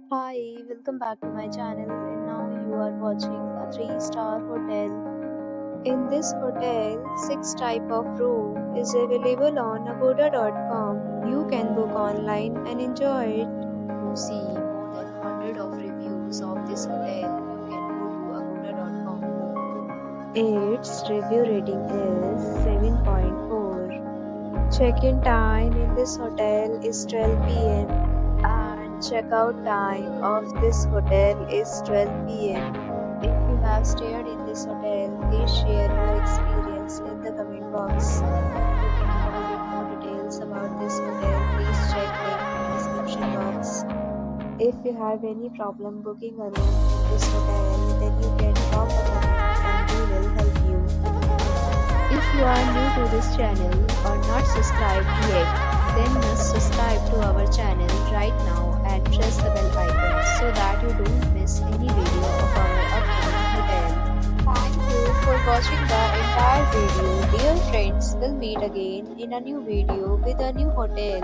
Hi, welcome back to my channel and now you are watching a 3-star hotel. In this hotel, 6 type of room is available on agoda.com. You can book online and enjoy it. To see more than 100 of reviews of this hotel, you can go to agoda.com. Its review rating is 7.4. Check-in time in this hotel is 12 p.m. and checkout time of this hotel is 12 p.m. If you have stayed in this hotel, please share your experience in the comment box. If you want to get more details about this hotel, please check link in the description box. If you have any problem booking a room in this hotel, then you can drop a comment and we will help you. If you are new to this channel or not subscribed yet, then must subscribe to our channel right now and press the bell icon so that you don't miss any video of our upcoming hotel. Thank you for watching the entire video. Dear friends, we'll meet again in a new video with a new hotel.